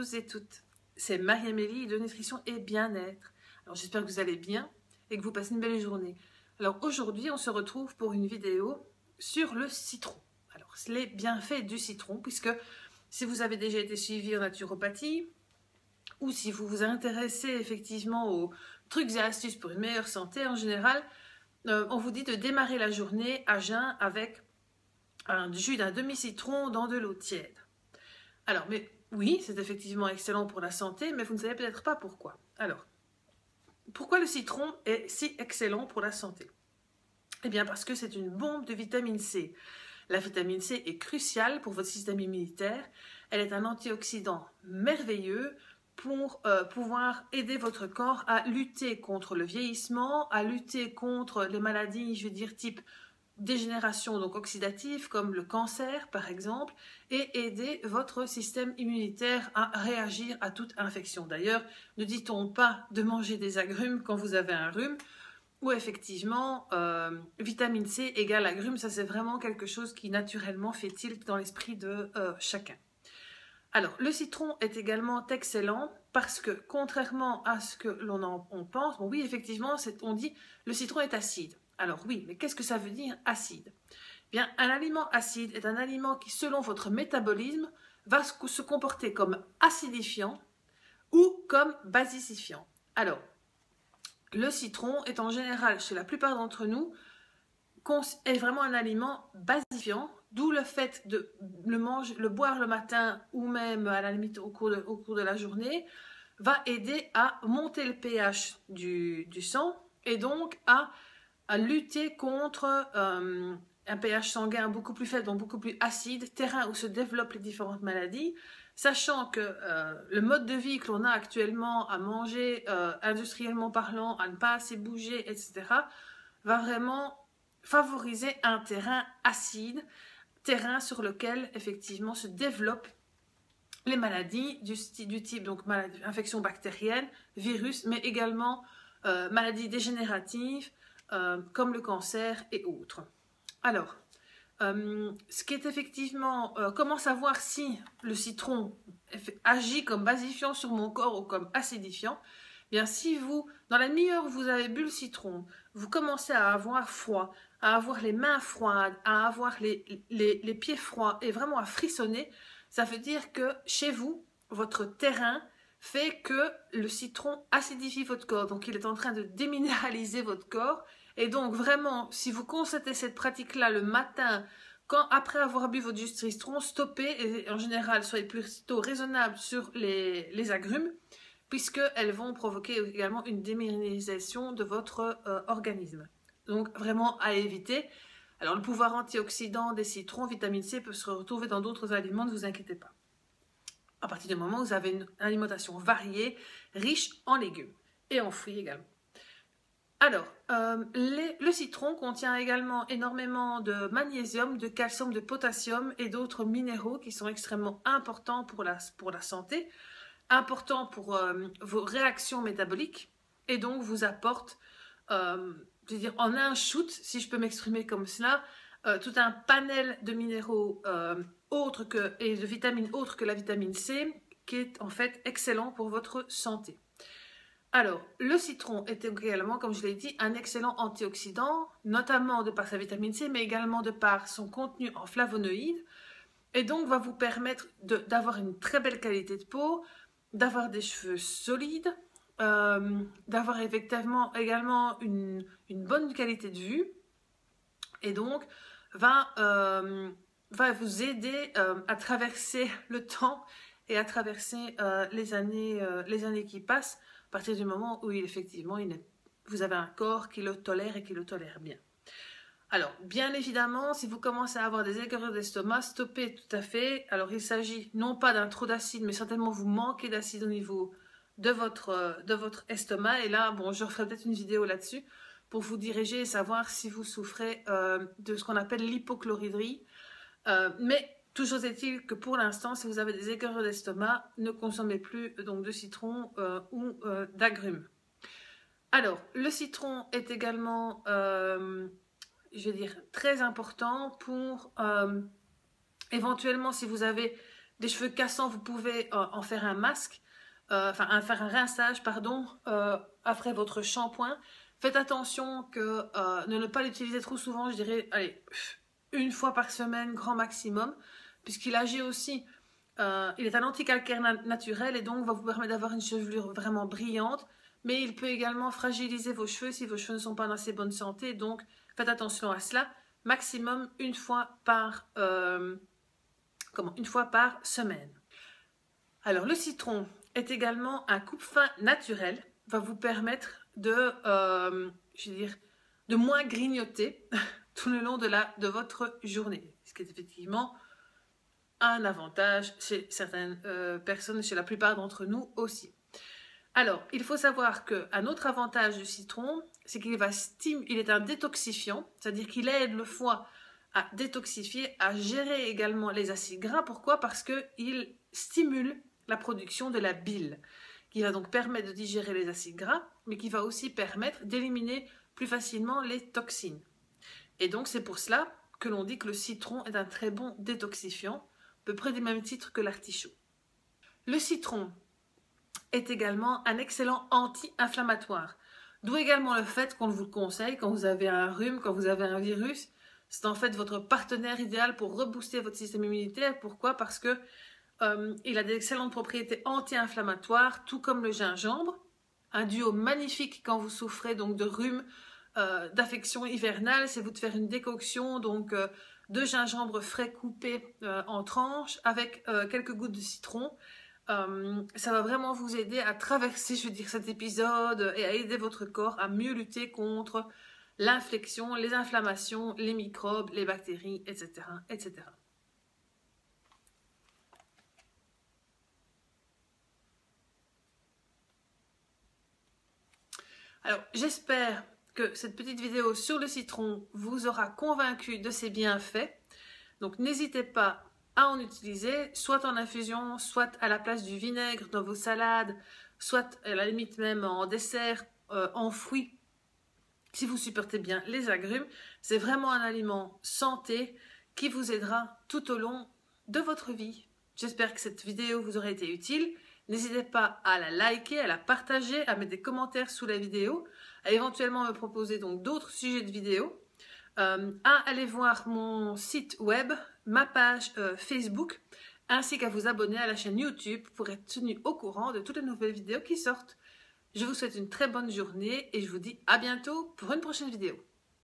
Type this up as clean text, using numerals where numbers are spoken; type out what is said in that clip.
tous et toutes, c'est Marie-Amélie de Nutrition et Bien-être. Alors j'espère que vous allez bien et que vous passez une belle journée. Alors aujourd'hui on se retrouve pour une vidéo sur le citron. Alors les bienfaits du citron, puisque si vous avez déjà été suivi en naturopathie ou si vous vous intéressez effectivement aux trucs et astuces pour une meilleure santé en général, on vous dit de démarrer la journée à jeun avec un jus d'un demi-citron dans de l'eau tiède. Alors, mais oui, c'est effectivement excellent pour la santé, mais vous ne savez peut-être pas pourquoi. Alors, pourquoi le citron est si excellent pour la santé? Eh bien, parce que c'est une bombe de vitamine C. La vitamine C est cruciale pour votre système immunitaire. Elle est un antioxydant merveilleux pour pouvoir aider votre corps à lutter contre le vieillissement, à lutter contre les maladies, je veux dire, type dégénération donc oxydative comme le cancer par exemple, et aider votre système immunitaire à réagir à toute infection. D'ailleurs, ne dit-on pas de manger des agrumes quand vous avez un rhume, ou effectivement vitamine C égale agrumes, ça c'est vraiment quelque chose qui naturellement fait tilt dans l'esprit de chacun. Alors le citron est également excellent parce que contrairement à ce que on pense, bon oui effectivement on dit le citron est acide. Alors oui, mais qu'est-ce que ça veut dire acide? Bien, un aliment acide est un aliment qui, selon votre métabolisme, va se comporter comme acidifiant ou comme basifiant. Alors, le citron est en général, chez la plupart d'entre nous, est vraiment un aliment basifiant, d'où le fait de le boire le matin ou même à la limite au cours de la journée, va aider à monter le pH du sang et donc à lutter contre un pH sanguin beaucoup plus faible, donc beaucoup plus acide, terrain où se développent les différentes maladies, sachant que le mode de vie que l'on a actuellement à manger, industriellement parlant, à ne pas assez bouger, etc., va vraiment favoriser un terrain acide, terrain sur lequel effectivement se développent les maladies du type donc infection bactérienne, virus, mais également maladies dégénératives, comme le cancer et autres. Alors, ce qui est effectivement, comment savoir si le citron agit comme basifiant sur mon corps ou comme acidifiant? Bien, si vous, dans la demi-heure où vous avez bu le citron, vous commencez à avoir froid, à avoir les mains froides, à avoir les pieds froids et vraiment à frissonner, ça veut dire que chez vous, votre terrain fait que le citron acidifie votre corps. Donc, il est en train de déminéraliser votre corps. Et donc, vraiment, si vous constatez cette pratique-là le matin, après avoir bu votre jus de citron, stoppez. Et en général, soyez plutôt raisonnable sur les agrumes, puisqu'elles vont provoquer également une déminéralisation de votre organisme. Donc, vraiment à éviter. Alors, le pouvoir antioxydant des citrons, vitamine C, peut se retrouver dans d'autres aliments, ne vous inquiétez pas. À partir du moment où vous avez une alimentation variée, riche en légumes et en fruits également. Alors, le citron contient également énormément de magnésium, de calcium, de potassium et d'autres minéraux qui sont extrêmement importants pour la santé, importants pour vos réactions métaboliques et donc vous apportent, je veux dire, en un shoot, si je peux m'exprimer comme cela, tout un panel de minéraux et de vitamines autres que la vitamine C qui est en fait excellent pour votre santé. Alors, le citron est également, comme je l'ai dit, un excellent antioxydant, notamment de par sa vitamine C, mais également de par son contenu en flavonoïdes, et donc va vous permettre d'avoir une très belle qualité de peau, d'avoir des cheveux solides, d'avoir effectivement également une bonne qualité de vue, et donc va vous aider à traverser le temps et à traverser les années qui passent, à partir du moment où effectivement vous avez un corps qui le tolère et qui le tolère bien. Alors, bien évidemment, si vous commencez à avoir des aigreurs d'estomac, stoppez tout à fait. Alors, il s'agit non pas d'un trop d'acide, mais certainement vous manquez d'acide au niveau de votre estomac. Et là, bon, je referai peut-être une vidéo là-dessus pour vous diriger et savoir si vous souffrez de ce qu'on appelle l'hypochloridrie. Mais toujours est-il que pour l'instant, si vous avez des aigreurs d'estomac, ne consommez plus donc de citron ou d'agrumes. Alors, le citron est également, je vais dire, très important pour éventuellement si vous avez des cheveux cassants, vous pouvez en faire un masque, faire un rinçage, pardon, après votre shampoing. Faites attention de ne pas l'utiliser trop souvent, je dirais, allez, une fois par semaine, grand maximum, puisqu'il agit aussi, il est un anticalcaire naturel et donc va vous permettre d'avoir une chevelure vraiment brillante, mais il peut également fragiliser vos cheveux si vos cheveux ne sont pas en assez bonne santé, donc faites attention à cela, maximum une fois par semaine. Alors le citron est également un coupe-fin naturel, va vous permettre de moins grignoter tout le long de votre journée, ce qui est effectivement un avantage chez certaines personnes, chez la plupart d'entre nous aussi. Alors, il faut savoir qu'un autre avantage du citron, c'est qu'il est un détoxifiant, c'est-à-dire qu'il aide le foie à détoxifier, à gérer également les acides gras. Pourquoi? Parce qu'il stimule la production de la bile, qui va donc permettre de digérer les acides gras, mais qui va aussi permettre d'éliminer plus facilement les toxines. Et donc, c'est pour cela que l'on dit que le citron est un très bon détoxifiant, à peu près du même titre que l'artichaut. Le citron est également un excellent anti-inflammatoire. D'où également le fait qu'on vous le conseille quand vous avez un rhume, quand vous avez un virus. C'est en fait votre partenaire idéal pour rebooster votre système immunitaire. Pourquoi? Parce que il a d'excellentes propriétés anti-inflammatoires, tout comme le gingembre. Un duo magnifique quand vous souffrez donc de rhume, d'affection hivernale, c'est vous de faire une décoction donc de gingembre frais coupé en tranches avec quelques gouttes de citron. Ça va vraiment vous aider à traverser, cet épisode et à aider votre corps à mieux lutter contre l'infection, les inflammations, les microbes, les bactéries, etc., etc. Alors, j'espère que cette petite vidéo sur le citron vous aura convaincu de ses bienfaits. Donc, n'hésitez pas à en utiliser, soit en infusion, soit à la place du vinaigre dans vos salades, soit à la limite même en dessert, en fruits, si vous supportez bien les agrumes. C'est vraiment un aliment santé qui vous aidera tout au long de votre vie. J'espère que cette vidéo vous aura été utile. N'hésitez pas à la liker, à la partager, à mettre des commentaires sous la vidéo, à éventuellement me proposer donc d'autres sujets de vidéos, à aller voir mon site web, ma page Facebook, ainsi qu'à vous abonner à la chaîne YouTube pour être tenu au courant de toutes les nouvelles vidéos qui sortent. Je vous souhaite une très bonne journée et je vous dis à bientôt pour une prochaine vidéo.